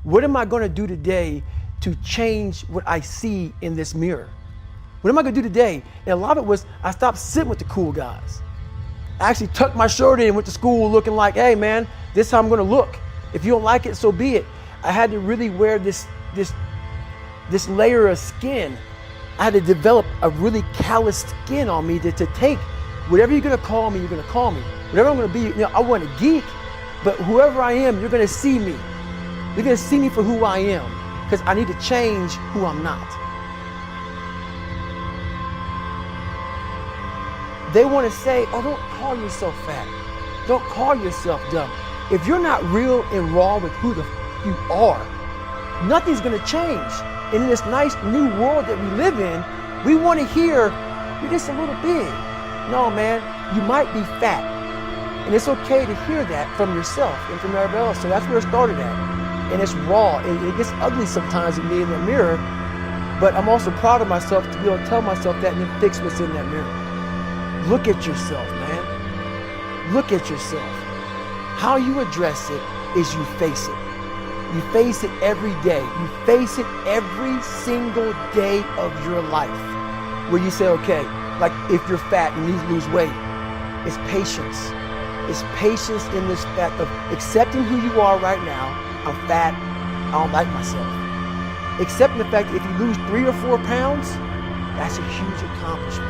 What am I going to do today to change what I see in this mirror? What am I going to do today? And a lot of it was I stopped sitting with the cool guys. I actually tucked my shirt in and went to school looking like, hey man, this is how I'm going to look. If you don't like it, so be it. I had to really wear this layer of skin. I had to develop a really calloused skin on me to take whatever you're going to call me, you're going to call me. Whatever I'm going to be, you know, I wasn't a geek, but whoever I am, you're going to see me. You're going to see me for who I am, because I need to change who I'm not. They want to say, oh, don't call yourself fat. Don't call yourself dumb. If you're not real and raw with who you are, nothing's going to change. And in this nice new world that we live in, we want to hear, you're just a little big. No, man, you might be fat. And it's okay to hear that from yourself and from everybody else. So that's where it started at. And it's raw. It gets ugly sometimes with me in the mirror, but I'm also proud of myself to be able to tell myself that and then fix what's in that mirror. Look at yourself, man. Look at yourself. How you address it is you face it. You face it every day. You face it every single day of your life. Where you say, okay, like if you're fat and you need to lose weight, it's patience. It's patience in this fact of accepting who you are right now. I'm fat, I don't like myself. Accepting the fact that if you lose 3 or 4 pounds, that's a huge accomplishment.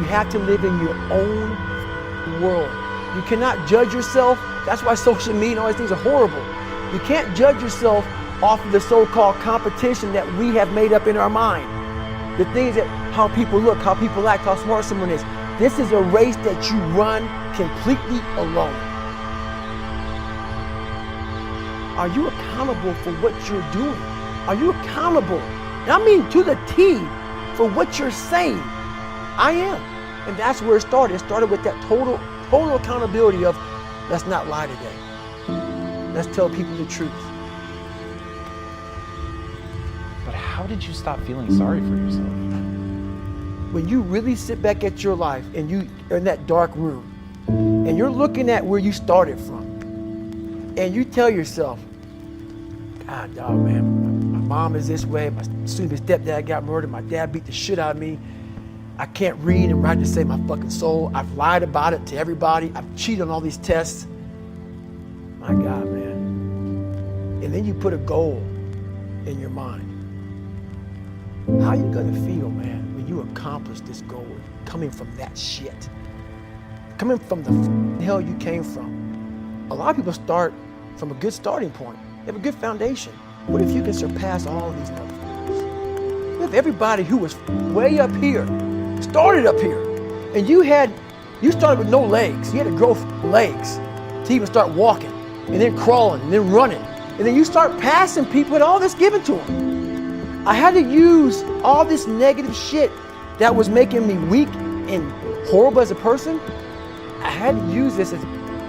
You have to live in your own world. You cannot judge yourself. That's why social media and all these things are horrible. You can't judge yourself off of the so-called competition that we have made up in our mind. The things that, how people look, how people act, how smart someone is. This is a race that you run completely alone. Are you accountable for what you're doing? Are you accountable? And I mean to the T for what you're saying. I am. And that's where it started. It started with that total accountability of, let's not lie today. Let's tell people the truth. But how did you stop feeling sorry for yourself? When you really sit back at your life and you are in that dark room and you're looking at where you started from and you tell yourself, God, dog, man, my mom is this way, my stepdad got murdered, my dad beat the shit out of me, I can't read and write to save my fucking soul, I've lied about it to everybody, I've cheated on all these tests. My God, man. And then you put a goal in your mind. How are you gonna feel, man, when you accomplish this goal coming from that shit? Coming from the hell you came from. A lot of people start from a good starting point. They have a good foundation. What if you can surpass all of these motherfuckers? What if everybody who was way up here started up here, and you started with no legs. You had to grow legs to even start walking, and then crawling, and then running, and then you start passing people with all this given to them. I had to use all this negative shit that was making me weak and horrible as a person. I had to use this as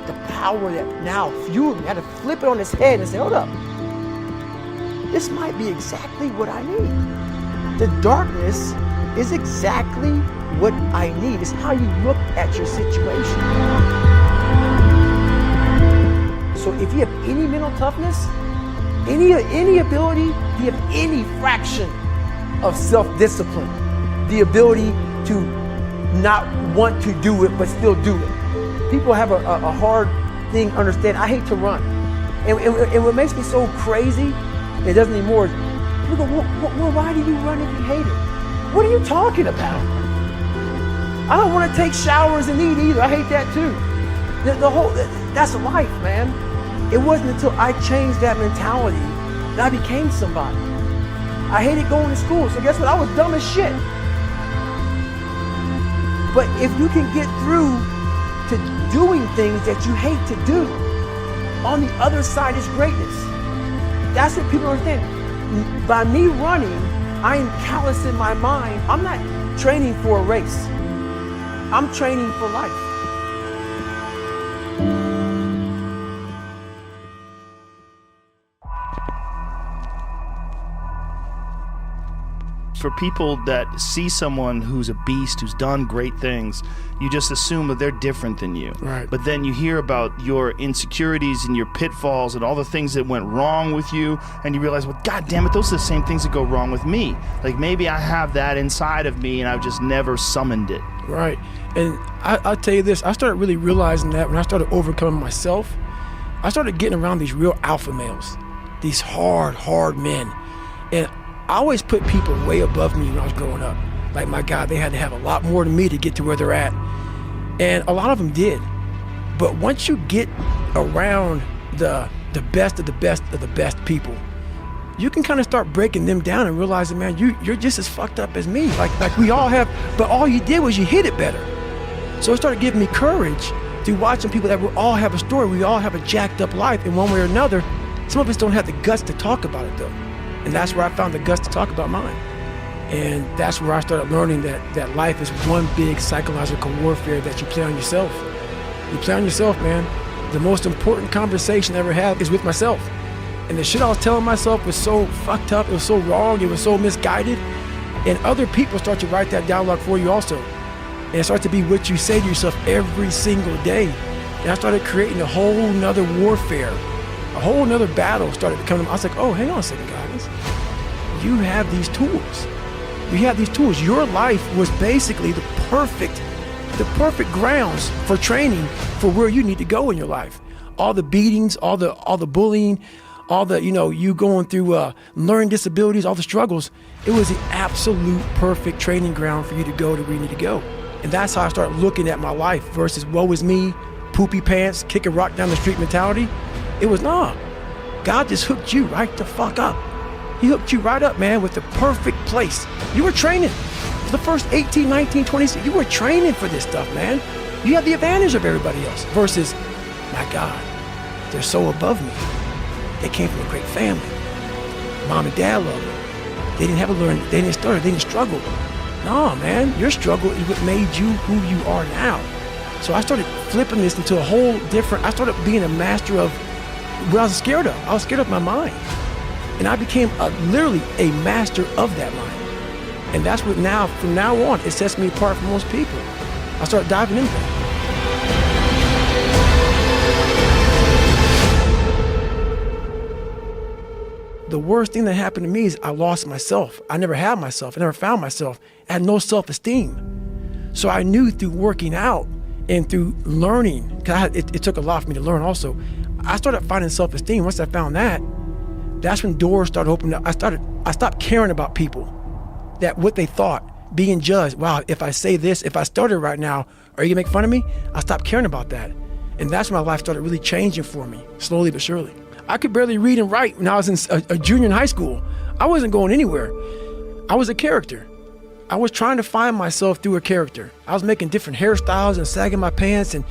the power that now fueled me. I had to flip it on its head and say, hold up, this might be exactly what I need. The darkness is exactly what I need. It's how you look at your situation. So if you have any mental toughness, any ability, if you have any fraction of self-discipline, the ability to not want to do it but still do it. People have a hard thing to understand. I hate to run. And what makes me so crazy, it doesn't anymore, is people go, well, why do you run if you hate it? What are you talking about? I don't want to take showers and eat either. I hate that too. That's life, man. It wasn't until I changed that mentality that I became somebody. I hated going to school, so guess what? I was dumb as shit. But if you can get through to doing things that you hate to do, on the other side is greatness. That's what people understand. By me running, I am callous in my mind. I'm not training for a race. I'm training for life. for people that see someone who's a beast, who's done great things, you just assume that they're different than you. Right. But then you hear about your insecurities and your pitfalls and all the things that went wrong with you, and you realize, well, God damn it, those are the same things that go wrong with me. Like maybe I have that inside of me and I've just never summoned it. Right. And I'll tell you this, I started really realizing that when I started overcoming myself, I started getting around these real alpha males, these hard men. And I always put people way above me when I was growing up. Like, my God, they had to have a lot more than me to get to where they're at. And a lot of them did. But once you get around the best of the best of the best people, you can kind of start breaking them down and realizing, man, you're just as fucked up as me. Like we all have, but all you did was you hit it better. So it started giving me courage through watching people that we all have a story. We all have a jacked up life in one way or another. Some of us don't have the guts to talk about it though. And that's where I found the guts to talk about mine. And that's where I started learning that life is one big psychological warfare that you play on yourself. You play on yourself, man. The most important conversation I ever had is with myself. And the shit I was telling myself was so fucked up, it was so wrong, it was so misguided. And other people start to write that dialogue for you also. And it starts to be what you say to yourself every single day. And I started creating a whole nother warfare, a whole nother battle started becoming. I was like, oh, hang on a second, guys. You have these tools. You have these tools. Your life was basically the perfect grounds for training for where you need to go in your life. All the beatings, all the bullying, all the, you going through learning disabilities, all the struggles. It was the absolute perfect training ground for you to go to where you need to go. And that's how I started looking at my life versus woe is me, poopy pants, kick a rock down the street mentality. It was, nah, God just hooked you right the fuck up. He hooked you right up, man, with the perfect place. You were training. For the first 18, 19, 20, you were training for this stuff, man. You have the advantage of everybody else versus, my God, they're so above me. They came from a great family. Mom and dad loved them. They didn't have to learn, they didn't stutter, they didn't struggle. No, man, your struggle is what made you who you are now. So I started flipping this into a whole different, I started being a master of what I was scared of. I was scared of my mind. And I became literally a master of that mind. And that's what now, from now on, it sets me apart from most people. I started diving into that. The worst thing that happened to me is I lost myself. I never had myself. I never found myself. I had no self-esteem. So I knew through working out and through learning, because it took a lot for me to learn also, I started finding self-esteem. Once I found that, that's when doors started opening up. I stopped caring about people, that what they thought, being judged. Wow, if I say this, if I started right now, are you gonna make fun of me? I stopped caring about that. And that's when my life started really changing for me, slowly but surely. I could barely read and write when I was in a junior in high school. I wasn't going anywhere. I was a character. I was trying to find myself through a character. I was making different hairstyles and sagging my pants, and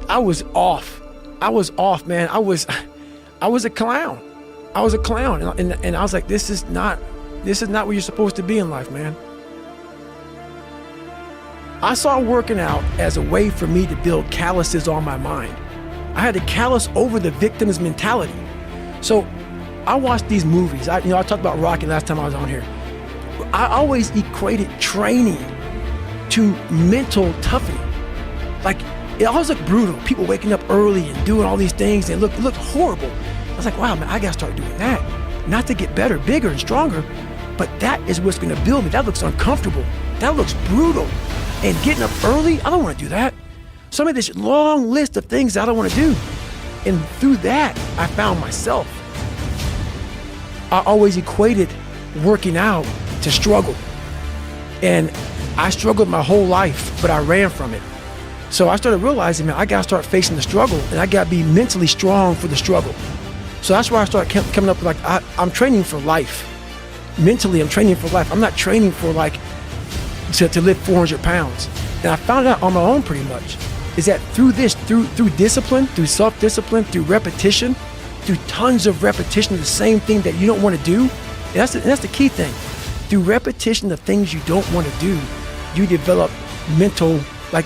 I was off. I was off, man. I was a clown. I was a clown, and I was like, this is not where you're supposed to be in life, man. I saw working out as a way for me to build calluses on my mind. I had to callous over the victim's mentality. So I watched these movies. I talked about Rocky last time I was on here. I always equated training to mental toughening. Like, it always looked brutal. People waking up early and doing all these things, and it looked horrible. I was like, wow, man, I gotta start doing that. Not to get better, bigger, and stronger, but that is what's gonna build me. That looks uncomfortable. That looks brutal. And getting up early, I don't wanna do that. So I made this long list of things that I don't wanna do. And through that, I found myself. I always equated working out to struggle. And I struggled my whole life, but I ran from it. So I started realizing, man, I gotta start facing the struggle, and I gotta be mentally strong for the struggle. So that's why I started coming up with, like, I'm training for life. Mentally, I'm training for life. I'm not training for, like, to lift 400 pounds. And I found out on my own pretty much, is that through discipline, through self-discipline, through repetition, through tons of repetition of the same thing that you don't want to do, and that's the key thing. Through repetition of things you don't want to do, you develop mental, like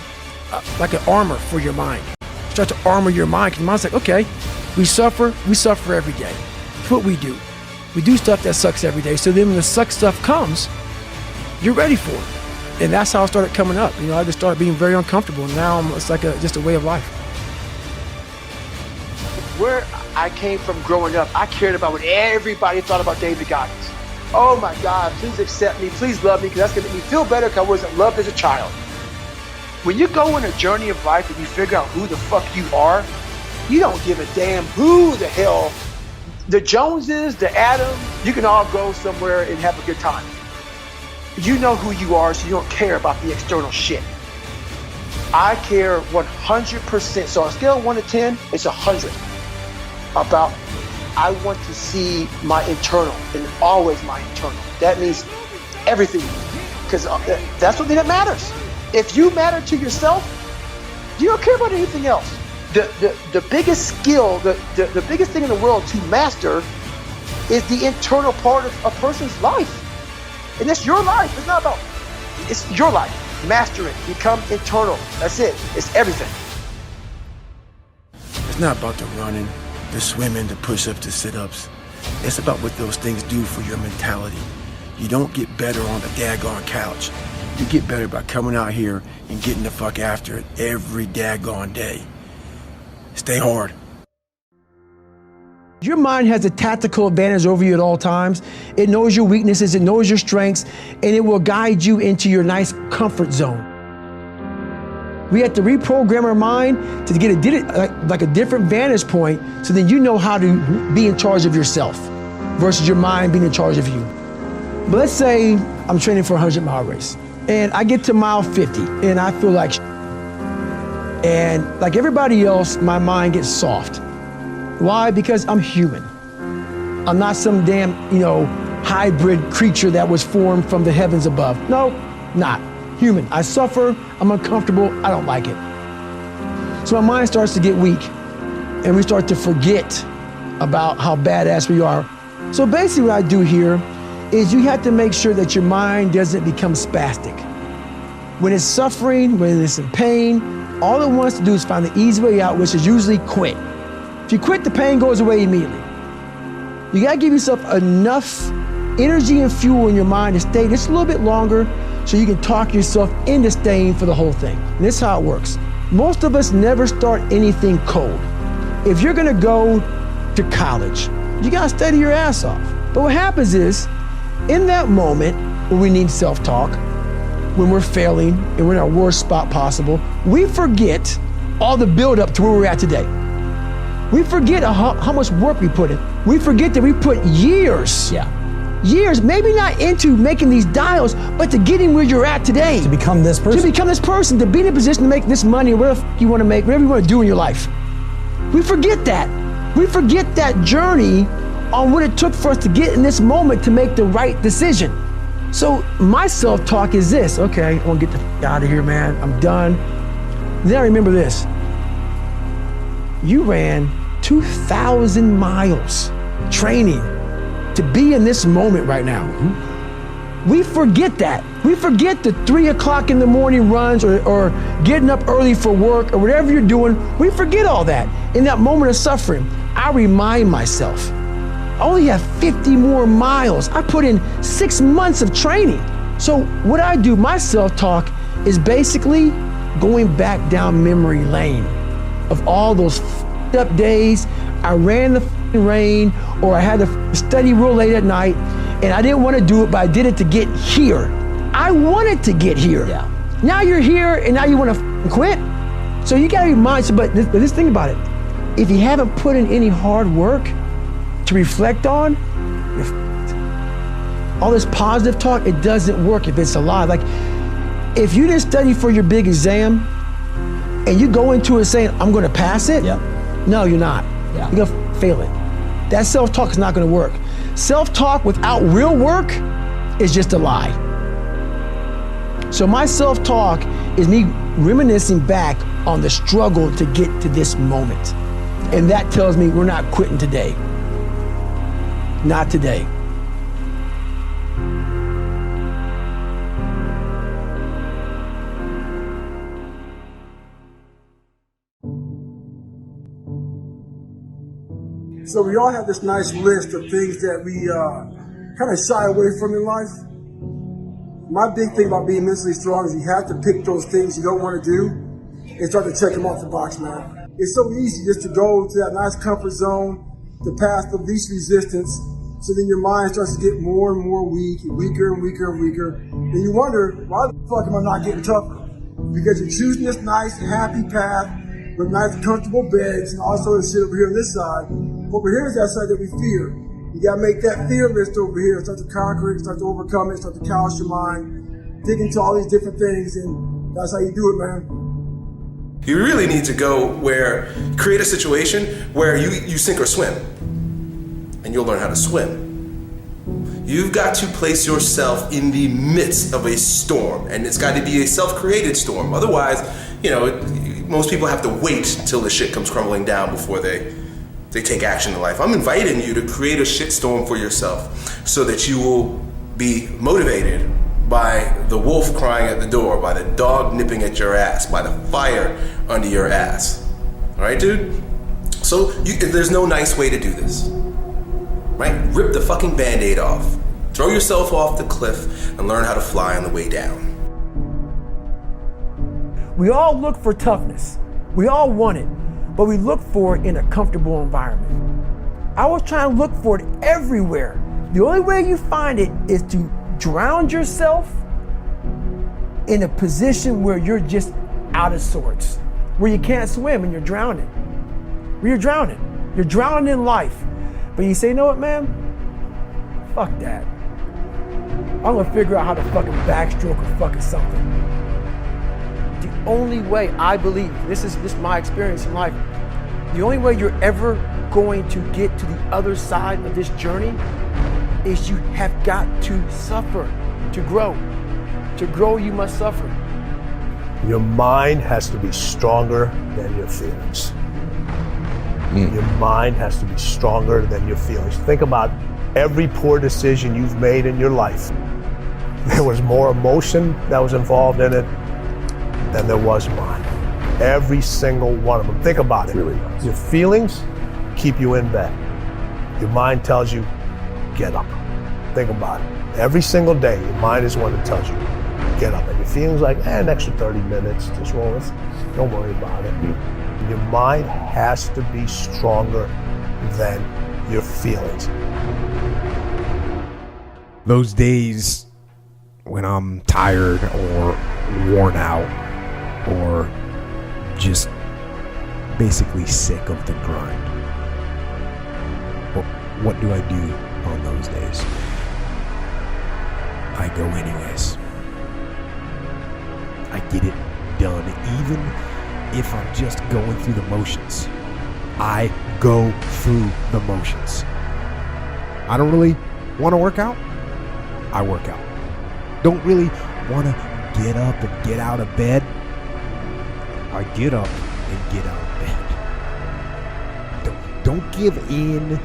an armor for your mind. Start to armor your mind, because your mind's like, okay, we suffer every day. That's what we do. We do stuff that sucks every day. So then when the suck stuff comes, you're ready for it. And that's how I started coming up. I just started being very uncomfortable. And now it's like just a way of life. Where I came from growing up, I cared about what everybody thought about David Goggins. Oh my God, please accept me, please love me, because that's gonna make me feel better because I wasn't loved as a child. When you go on a journey of life and you figure out who the fuck you are, you don't give a damn who the hell the Joneses, the Adams, you can all go somewhere and have a good time. You know who you are, so you don't care about the external shit. I care 100%. So on a scale of 1 to 10, it's 100. About, I want to see my internal, and always my internal. That means everything, because that's the thing that matters. If you matter to yourself, you don't care about anything else. The biggest skill, the biggest thing in the world to master is the internal part of a person's life. And it's your life. It's not about, it's your life. Master it. Become internal. That's it. It's everything. It's not about the running, the swimming, the push-ups, the sit-ups. It's about what those things do for your mentality. You don't get better on the daggone couch. You get better by coming out here and getting the fuck after it every daggone day. Stay hard. Your mind has a tactical advantage over you at all times. It knows your weaknesses, it knows your strengths, and it will guide you into your nice comfort zone. We have to reprogram our mind to get like a different vantage point, so then you know how to be in charge of yourself versus your mind being in charge of you. But let's say I'm training for a 100-mile race, and I get to mile 50, and I feel like and like everybody else, my mind gets soft. Why? Because I'm human. I'm not some damn, hybrid creature that was formed from the heavens above. No, not. Human. I suffer, I'm uncomfortable, I don't like it. So my mind starts to get weak, and we start to forget about how badass we are. So basically what I do here is you have to make sure that your mind doesn't become spastic. When it's suffering, when it's in pain, all it wants to do is find the easy way out, which is usually quit. If you quit, the pain goes away immediately. You gotta give yourself enough energy and fuel in your mind to stay just a little bit longer so you can talk yourself into staying for the whole thing. And this is how it works. Most of us never start anything cold. If you're gonna go to college, you gotta study your ass off. But what happens is, in that moment when we need self-talk, when we're failing and we're in our worst spot possible, we forget all the build-up to where we're at today. We forget how much work we put in. We forget that we put years, maybe not into making these dials, but to getting where you're at today. To become this person. To become this person, to be in a position to make this money, or whatever you want to make, whatever you want to do in your life. We forget that. We forget that journey on what it took for us to get in this moment to make the right decision. So my self-talk is this: okay, I want to get the f out of here, man. I'm done. Then I remember this. You ran 2,000 miles training to be in this moment right now. We forget that. We forget the 3 o'clock in the morning runs or getting up early for work or whatever you're doing. We forget all that. In that moment of suffering, I remind myself, I only have 50 more miles. I put in 6 months of training. So what I do, my self-talk is basically going back down memory lane of all those up days. I ran the rain, or I had to study real late at night, and I didn't want to do it, but I did it to get here. I wanted to get here. Yeah. Now you're here, and now you want to quit. So you got to remind yourself, but this thing about it, if you haven't put in any hard work to reflect on, all this positive talk, it doesn't work if it's a lie. Like, if you didn't study for your big exam, and you go into it saying, I'm gonna pass it, no, you're not. You're gonna fail it. That self-talk is not gonna work. Self-talk without real work is just a lie. So my self-talk is me reminiscing back on the struggle to get to this moment. And that tells me we're not quitting today. Not today. So we all have this nice list of things that we kind of shy away from in life. My big thing about being mentally strong is you have to pick those things you don't want to do and start to check them off the box, man. It's so easy just to go to that nice comfort zone, the path of least resistance, so then your mind starts to get more and more weak, weaker and weaker and weaker. And you wonder, why the fuck am I not getting tougher? Because you're choosing this nice, happy path with nice, comfortable beds and all sort of shit over here on this side. Over here is that side that we fear. You gotta make that fear list over here, start to conquer it, start to overcome it, start to callous your mind, dig into all these different things, and that's how you do it, man. You really need to go create a situation where you sink or swim, and you'll learn how to swim. You've got to place yourself in the midst of a storm, and it's got to be a self-created storm. Otherwise, most people have to wait till the shit comes crumbling down before they take action in life. I'm inviting you to create a shitstorm for yourself so that you will be motivated by the wolf crying at the door, by the dog nipping at your ass, by the fire under your ass. All right, dude? So there's no nice way to do this, right? Rip the fucking Band-Aid off. Throw yourself off the cliff and learn how to fly on the way down. We all look for toughness. We all want it, but we look for it in a comfortable environment. I was trying to look for it everywhere. The only way you find it is to drown yourself in a position where you're just out of sorts, where you can't swim and you're drowning. Where you're drowning. You're drowning in life. But you say, you know what, man? Fuck that. I'm gonna figure out how to fucking backstroke or fucking something. The only way I believe, this is my experience in life, the only way you're ever going to get to the other side of this journey is you have got to suffer to grow. To grow, you must suffer. Your mind has to be stronger than your feelings. Your mind has to be stronger than your feelings. Think about every poor decision you've made in your life. There was more emotion that was involved in it than there was mine. Every single one of them. Think about it. Your feelings keep you in bed. Your mind tells you, get up. Think about it. Every single day, your mind is one that tells you, get up. And your feelings like, an extra 30 minutes, just roll it. Don't worry about it. Your mind has to be stronger than your feelings. Those days when I'm tired or worn out or just basically sick of the grind, what do I do on those days? I go anyways. I get it done, even if I'm just going through the motions. I go through the motions. I don't really want to work out. I work out. Don't really want to get up and get out of bed. I get up and get out of bed. Don't give in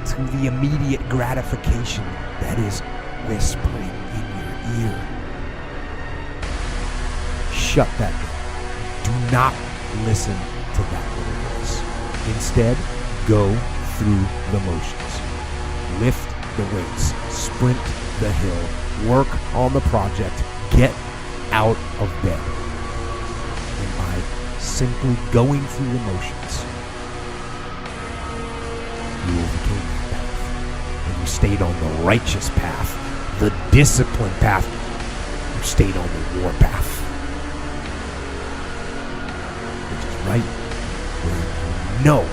to the immediate gratification that is whispering in your ear. Shut that door. Do not listen to that little voice. Instead, go through the motions. Lift the weights, sprint the hill, work on the project, get out of bed. And by simply going through the motions, you overcame that path. And you stayed on the righteous path, the disciplined path. You stayed on the war path. Which is right where you know